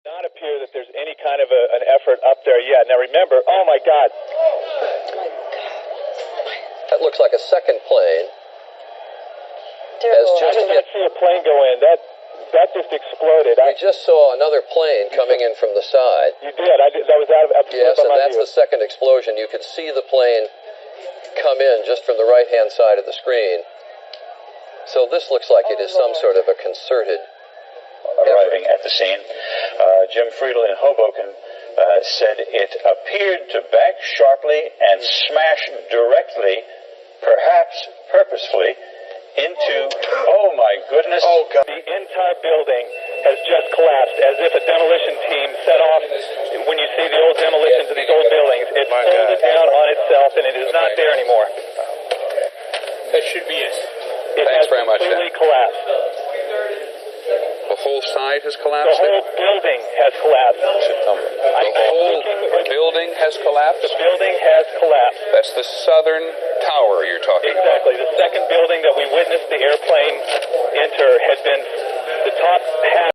Not appear that there's any kind of an effort up there yet. Now remember, oh my God. That looks like a second plane. I did not see a plane go in. That just exploded. We just saw another plane coming in from the side. You did. That was out of absolutely. Yes, and that's the second explosion. You could see the plane come in just from the right-hand side of the screen. So this looks like it is some sort of a concerted arriving at the scene. Jim Friedel in Hoboken said it appeared to bank sharply and smash directly, perhaps purposefully, into, oh my goodness. Oh God. The entire building has just collapsed as if a demolition team set off. When you see the old demolitions of these old buildings, it folded down on itself and it is not there anymore. That should be it. It has completely collapsed. The whole side has The collapsed? whole building has collapsed. The whole building has collapsed? The building has collapsed. That's the southern tower you're talking about. Exactly. The second building that we witnessed the airplane enter had been the top half.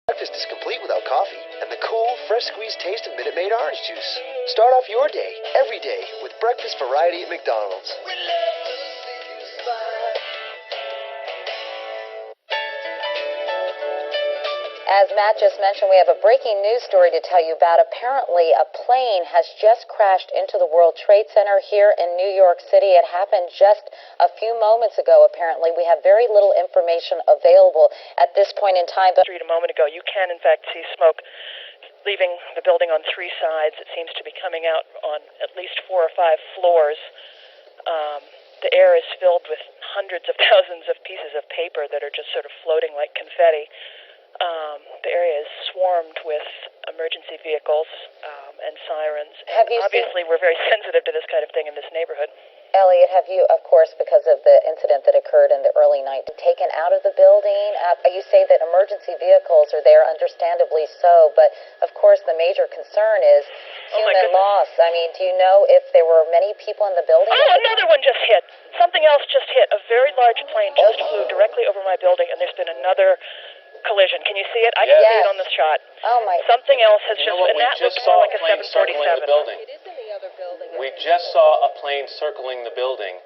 Breakfast is complete without coffee and the cool, fresh squeezed taste of Minute Maid orange juice. Start off your day, every day, with breakfast variety at McDonald's. As Matt just mentioned, we have a breaking news story to tell you about. Apparently, a plane has just crashed into the World Trade Center here in New York City. It happened just a few moments ago, apparently. We have very little information available at this point in time. But a moment ago, you can, in fact, see smoke leaving the building on three sides. It seems to be coming out on at least 4 or 5 floors. The air is filled with hundreds of thousands of pieces of paper that are just sort of floating like confetti. The area is swarmed with emergency vehicles and sirens. Obviously, we're very sensitive to this kind of thing in this neighborhood. Elliot, have you, of course, because of the incident that occurred in the early night, taken out of the building? You say that emergency vehicles are there, understandably so, but, of course, the major concern is human loss. I mean, do you know if there were many people in the building? Oh, another one just hit. Something else just hit. A very large plane just flew directly over my building, and there's been another collision. Can you see it? I can see it on the shot. Oh, my. Something else has just, and that looks more like a 747. It is in the other building. We just saw a plane circling the building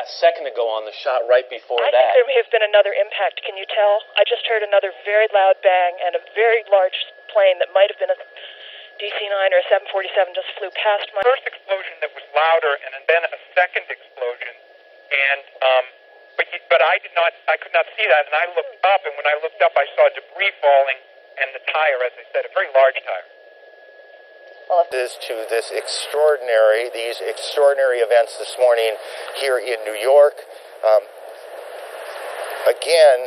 a second ago on the shot right before that. I think there may have been another impact. Can you tell? I just heard another very loud bang, and a very large plane that might have been a DC-9 or a 747 just flew past my... First explosion that was louder, and then a second explosion, and but I could not see that, and I looked up, and when I looked up, I saw debris falling, and the tire, as I said, a very large tire. Is to these extraordinary events this morning here in New York. Again,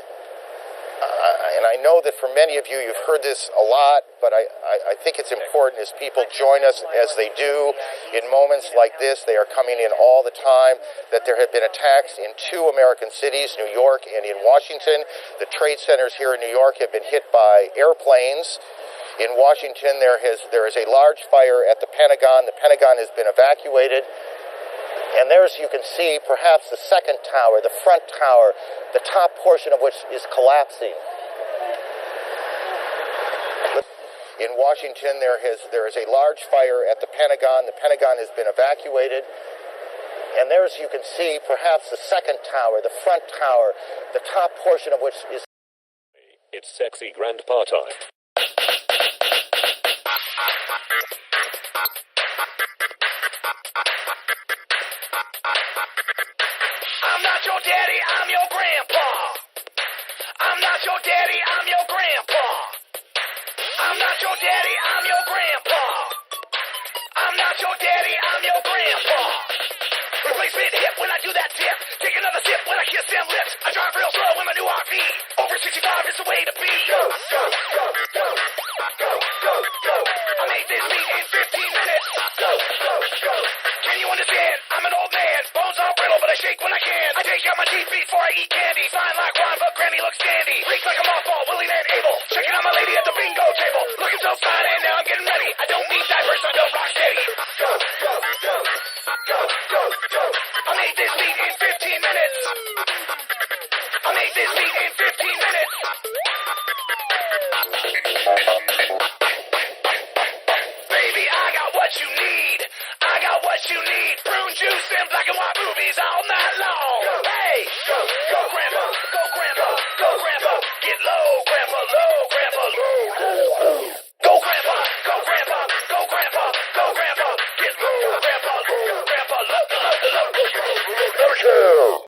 and I know that for many of you, you've heard this a lot, but I think it's important as people join us as they do in moments like this. They are coming in all the time, that there have been attacks in 2 American cities, New York and in Washington. The trade centers here in New York have been hit by airplanes. In Washington, there is a large fire at the Pentagon. The Pentagon has been evacuated. And there, as you can see, perhaps the second tower, the front tower, the top portion of which is collapsing. In Washington, there is a large fire at the Pentagon. The Pentagon has been evacuated. And there, as you can see, perhaps the second tower, the front tower, the top portion of which is... It's sexy grandpa time. I'm not your daddy, I'm your grandpa. I'm not your daddy, I'm your grandpa. I'm not your daddy, I'm your grandpa. I'm not your daddy, I'm your grandpa. Replacement hip when I do that dip. Take another sip when I kiss them lips. I drive real slow in my new RV. Over 65 is the way to be. Go, go, go, go, go, go, go. I made this beat in 15 minutes. Go, go, go. Can you understand? I'm an old man. Bones are brittle, but I shake when I can. I take out my teeth before I eat candy. Fine like Ron, but Granny looks dandy. Leaks like a mothball, willing and able. Checking out my lady at the bingo table. Looking so fine, and now I'm getting ready. I don't need diapers, so I don't rock steady. Go, go, go, go, go, go. I made this beat in 15 minutes. I made this beat in 15 minutes.